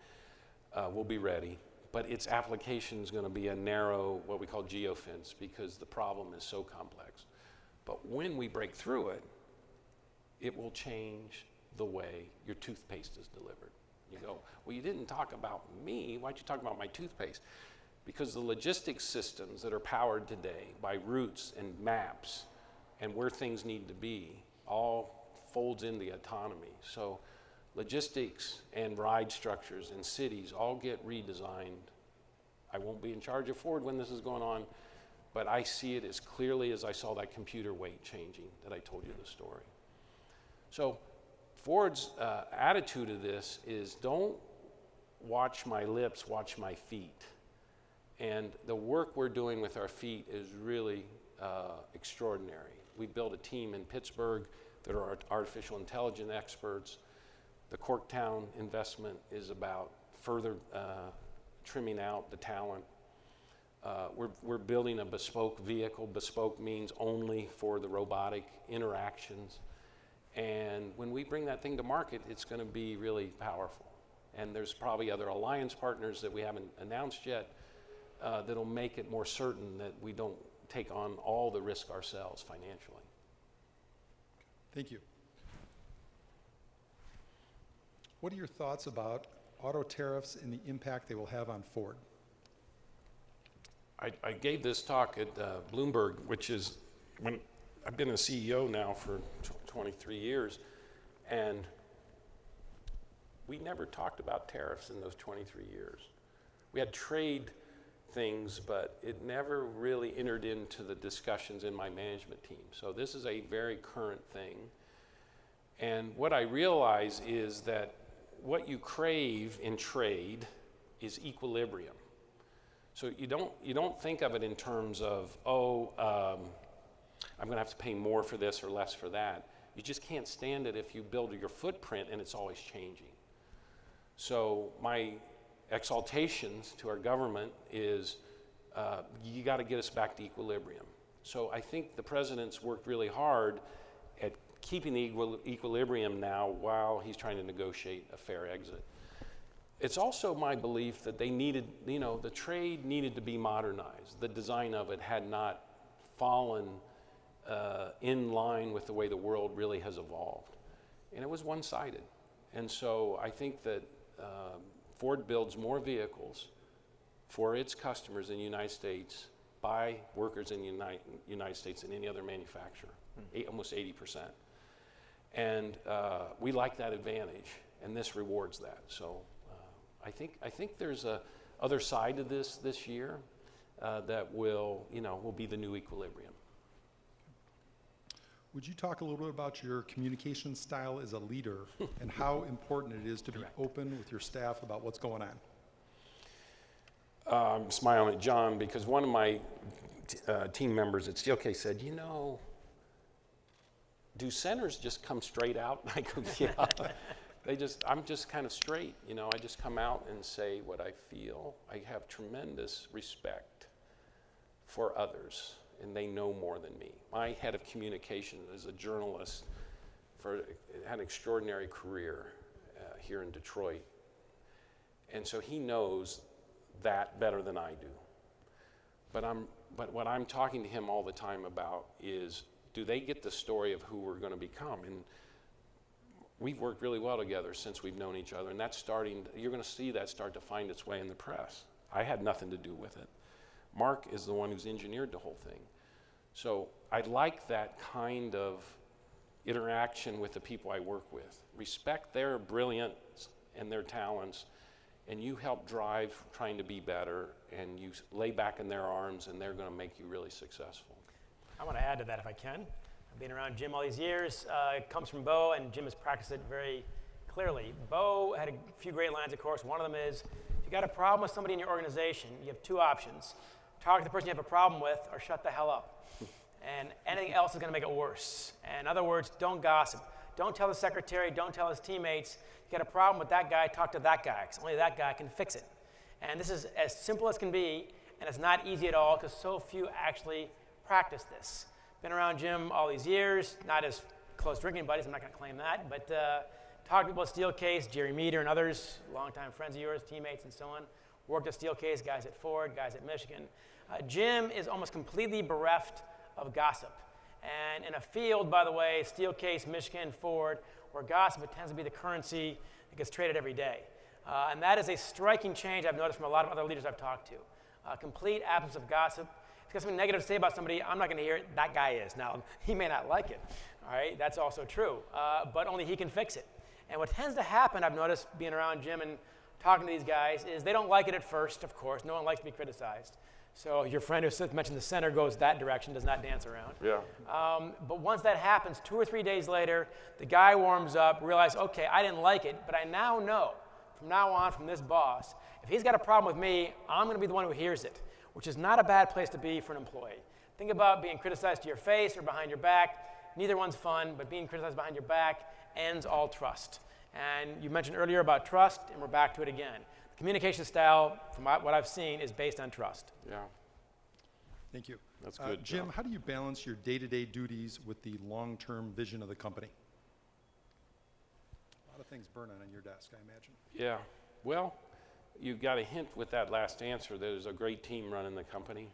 Speaker 4: We'll be ready. But its application is going to be a narrow, what we call geofence, because the problem is so complex. But when we break through it, it will change the way your toothpaste is delivered. You go, well, you didn't talk about me. Why'd you talk about my toothpaste? Because the logistics systems that are powered today by routes and maps and where things need to be all folds in the autonomy. So logistics and ride structures in cities all get redesigned. I won't be in charge of Ford when this is going on, but I see it as clearly as I saw that computer weight changing that I told you the story. So Ford's attitude to this is don't watch my lips, watch my feet. And the work we're doing with our feet is really extraordinary. We built a team in Pittsburgh that are artificial intelligence experts. The Corktown investment is about further trimming out the talent. We're building a bespoke vehicle. Bespoke means only for the robotic interactions. And when we bring that thing to market, it's going to be really powerful. And there's probably other alliance partners that we haven't announced yet that'll make it more certain that we don't take on all the risk ourselves financially.
Speaker 3: Thank you. What are your thoughts about auto tariffs and the impact they will have on Ford?
Speaker 4: I gave this talk at Bloomberg, which is when I've been a CEO now for 23 years, and we never talked about tariffs in those 23 years. We had trade things, but it never really entered into the discussions in my management team. So this is a very current thing. And what I realize is that what you crave in trade is equilibrium. So you don't think of it in terms of, I'm going to have to pay more for this or less for that. You just can't stand it if you build your footprint and it's always changing. So my exaltations to our government is you got to get us back to equilibrium. So I think the president's worked really hard at keeping the equilibrium now while he's trying to negotiate a fair exit. It's also my belief that they needed, the trade needed to be modernized. The design of it had not fallen in line with the way the world really has evolved. And it was one-sided. And so I think that Ford builds more vehicles for its customers in the United States by workers in the United States than any other manufacturer, almost 80%. And we like that advantage, and this rewards that. So I think there's a other side to this year that will be the new equilibrium.
Speaker 3: Would you talk a little bit about your communication style as a leader and how important it is to be open with your staff about what's going on?
Speaker 4: I'm smiling at John because one of my team members at Steelcase said, do centers just come straight out? And I go, yeah. I'm just kind of straight. I just come out and say what I feel. I have tremendous respect for others, and they know more than me. My head of communication is a journalist, had an extraordinary career here in Detroit. And so he knows that better than I do. But what I'm talking to him all the time about is, do they get the story of who we're going to become? And we've worked really well together since we've known each other, and you're going to see that start to find its way in the press. I had nothing to do with it. Mark is the one who's engineered the whole thing. So I like that kind of interaction with the people I work with. Respect their brilliance and their talents, and you help drive trying to be better, and you lay back in their arms, and they're going to make you really successful.
Speaker 5: I want to add to that if I can. I've been around Jim all these years. It comes from Bo, and Jim has practiced it very clearly. Bo had a few great lines, of course. One of them is, if you got a problem with somebody in your organization, you have two options. Talk to the person you have a problem with, or shut the hell up. And anything else is going to make it worse. And in other words, don't gossip. Don't tell the secretary, don't tell his teammates, you got a problem with that guy, talk to that guy, because only that guy can fix it. And this is as simple as can be, and it's not easy at all, because so few actually practice this. Been around Jim all these years, not as close drinking buddies, I'm not going to claim that, but talked to people at Steelcase, Jerry Meter and others, longtime friends of yours, teammates and so on. Worked at Steelcase, guys at Ford, guys at Michigan. Jim is almost completely bereft of gossip. And in a field, by the way, Steelcase, Michigan, Ford, where gossip tends to be the currency that gets traded every day. And that is a striking change I've noticed from a lot of other leaders I've talked to. Complete absence of gossip. If you got something negative to say about somebody, I'm not going to hear it. That guy is. Now, he may not like it. All right, that's also true. But only he can fix it. And what tends to happen, I've noticed being around Jim and talking to these guys, is they don't like it at first, of course. No one likes to be criticized. So your friend who mentioned the center goes that direction, does not dance around.
Speaker 4: Yeah.
Speaker 5: But once that happens, 2 or 3 days later, the guy warms up, realizes, okay, I didn't like it, but I now know, from now on, from this boss, if he's got a problem with me, I'm going to be the one who hears it, which is not a bad place to be for an employee. Think about being criticized to your face or behind your back. Neither one's fun, but being criticized behind your back ends all trust. And you mentioned earlier about trust, and we're back to it again. The communication style, from what I've seen, is based on trust.
Speaker 4: Yeah,
Speaker 3: Thank you.
Speaker 4: that's good.
Speaker 3: Jim,
Speaker 4: Joe.
Speaker 3: how do you balance your day-to-day duties with the long-term vision of the company? A lot of things burning on your desk, I imagine.
Speaker 4: Yeah, well, you got a hint with that last answer. There's a great team running the company,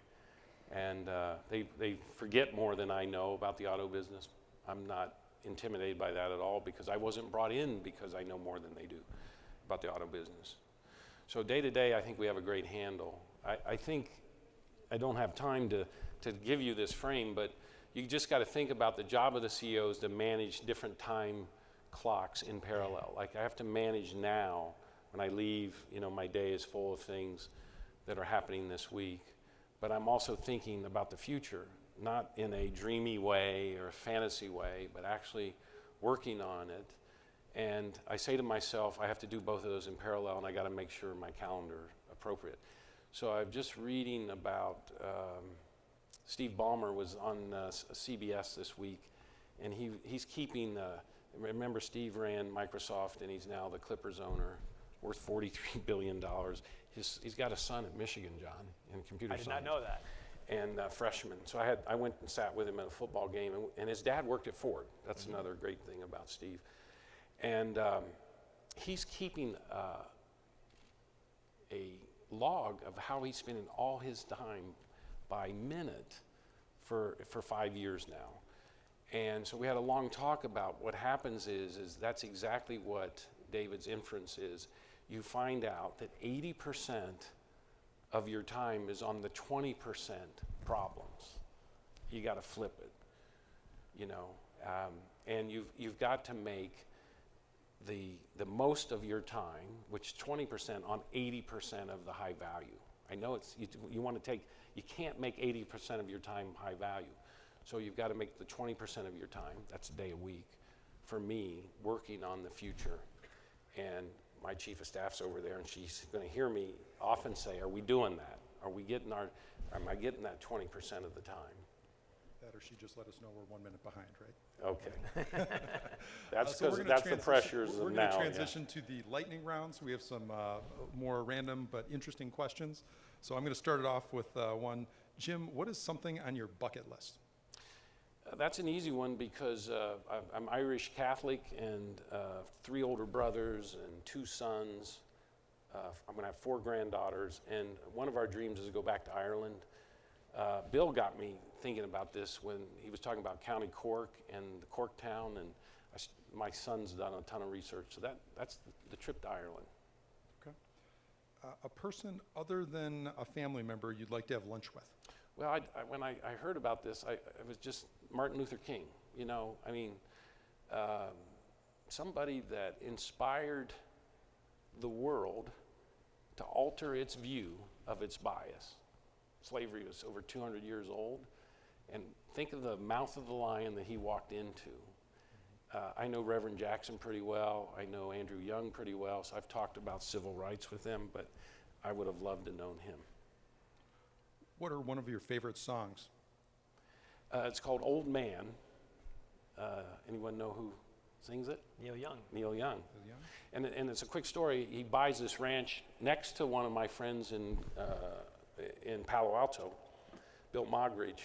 Speaker 4: and they forget more than I know about the auto business. I'm not intimidated by that at all because I wasn't brought in because I know more than they do about the auto business. So day to day, I think we have a great handle. I think I don't have time to give you this frame, but you just got to think about the job of the CEO is to manage different time clocks in parallel. Like I have to manage now. When I leave, my day is full of things that are happening this week, but I'm also thinking about the future, not in a dreamy way or a fantasy way, but actually working on it. And I say to myself, I have to do both of those in parallel, and I got to make sure my calendar is appropriate. So I'm just reading about Steve Ballmer was on CBS this week, and he's keeping. Remember, Steve ran Microsoft, and he's now the Clippers owner, worth $43 billion. He's got a son at Michigan, John, in computer science.
Speaker 5: I did not know that.
Speaker 4: And freshman. So I went and sat with him at a football game, and his dad worked at Ford. That's another great thing about Steve. And he's keeping a log of how he's spending all his time by minute for 5 years now. And so we had a long talk about what happens is that's exactly what David's inference is. You find out that 80% of your time is on the 20% problems. You got to flip it, and you've got to make the most of your time, which 20% on 80% of the high value. I know you want to you can't make 80% of your time high value. So you've got to make the 20% of your time, that's a day a week, for me, working on the future. And my chief of staff's over there, and she's going to hear me often say, are we doing that? Am I getting that 20% of the time?
Speaker 3: That or she just let us know we're 1 minute behind, right?
Speaker 4: Okay. That's
Speaker 3: So we're
Speaker 4: because
Speaker 3: gonna
Speaker 4: that's the pressures of now.
Speaker 3: We're going to transition to the lightning round. So we have some more random but interesting questions. So I'm going to start it off with one. Jim, what is something on your bucket list?
Speaker 4: That's an easy one because I'm Irish Catholic and 3 older brothers and 2 sons. I'm going to have 4 granddaughters, and one of our dreams is to go back to Ireland. Bill got me thinking about this when he was talking about County Cork and the Cork town, and my son's done a ton of research, so that's the trip to Ireland.
Speaker 3: Okay. A person other than a family member you'd like to have lunch with?
Speaker 4: Well, when I heard about this, it was just Martin Luther King. Somebody that inspired the world to alter its view of its bias. Slavery was over 200 years old, and think of the mouth of the lion that he walked into. I know Reverend Jackson pretty well. I know Andrew Young pretty well, so I've talked about civil rights with them, but I would have loved to have known him.
Speaker 3: What are one of your favorite songs?
Speaker 4: It's called Old Man. Anyone know who sings it?
Speaker 5: Neil Young.
Speaker 4: Neil Young. And it's a quick story. He buys this ranch next to one of my friends in Palo Alto, Bill Mogridge,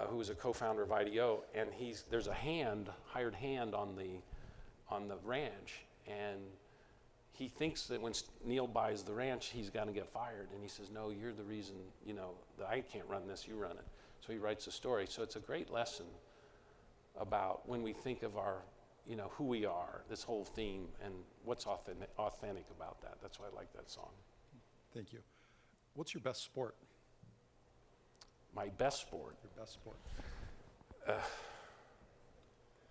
Speaker 4: who was a co-founder of IDEO, and there's a hired hand on the ranch, and he thinks that when Neil buys the ranch, he's going to get fired, and he says, no, you're the reason, that I can't run this, you run it. So he writes a story. So it's a great lesson about when we think of our, who we are, this whole theme, and what's authentic about that. That's why I like that song.
Speaker 3: Thank you. What's your best sport?
Speaker 4: My best sport?
Speaker 3: Your best sport.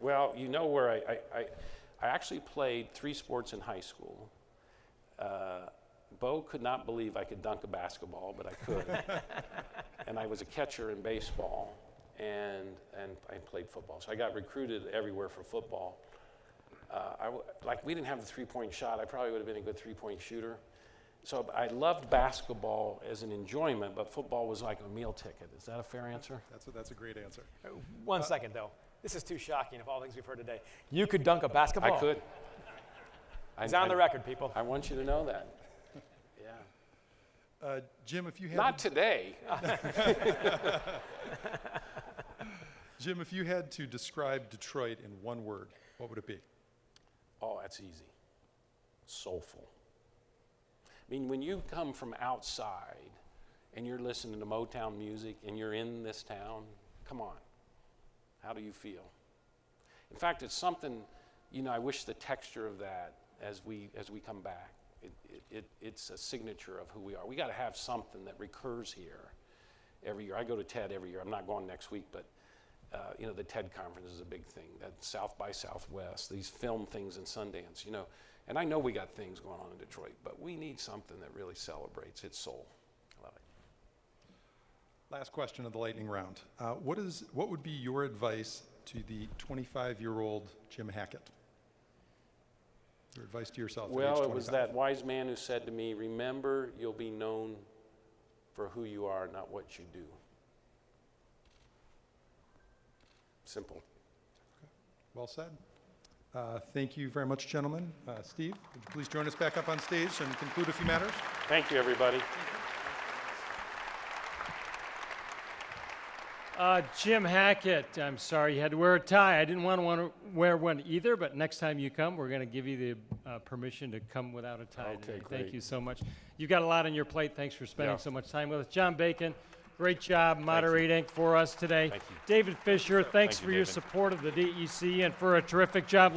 Speaker 4: Well, where I actually played 3 sports in high school. Bo could not believe I could dunk a basketball, but I could. And I was a catcher in baseball, and I played football. So I got recruited everywhere for football. We didn't have the 3-point shot. I probably would have been a good 3-point shooter. So I loved basketball as an enjoyment, but football was like a meal ticket. Is that a fair answer?
Speaker 3: That's a great answer.
Speaker 5: 1 second, though. This is too shocking of all things we've heard today. You could dunk a basketball?
Speaker 4: I could.
Speaker 5: It's on the record, people.
Speaker 4: I want you to know that. Yeah.
Speaker 3: Jim, if you had
Speaker 4: Not today.
Speaker 3: Jim, if you had to describe Detroit in one word, what would it be?
Speaker 4: Oh, that's easy. Soulful. I mean, when you come from outside and you're listening to Motown music and you're in this town, come on. How do you feel? In fact, it's something, I wish the texture of that as we come back. It's a signature of who we are. We got to have something that recurs here every year. I go to TED every year. I'm not going next week, but the TED conference is a big thing. That South by Southwest, these film things in Sundance, And I know we got things going on in Detroit, but we need something that really celebrates its soul. I love it.
Speaker 3: Last question of the lightning round. What would be your advice to the 25-year-old Jim Hackett? Your advice to yourself at age 25.
Speaker 4: Well, it was that wise man who said to me, remember, you'll be known for who you are, not what you do. Simple.
Speaker 3: Okay. Well said. Thank you very much, gentlemen. Steve, would you please join us back up on stage and conclude a few matters?
Speaker 4: Thank you, everybody.
Speaker 1: Jim Hackett, I'm sorry you had to wear a tie. I didn't want to wear one either, but next time you come, we're going to give you the permission to come without a tie.
Speaker 4: Okay,
Speaker 1: today.
Speaker 4: great.
Speaker 1: Thank you so much. You've got a lot on your plate. Thanks for spending
Speaker 4: Yeah.
Speaker 1: so much time with us. John Bacon, great job moderating for us today.
Speaker 4: Thank you.
Speaker 1: David Fisher, thanks
Speaker 4: Thank you,
Speaker 1: for your
Speaker 4: David.
Speaker 1: support of the DEC and for a terrific job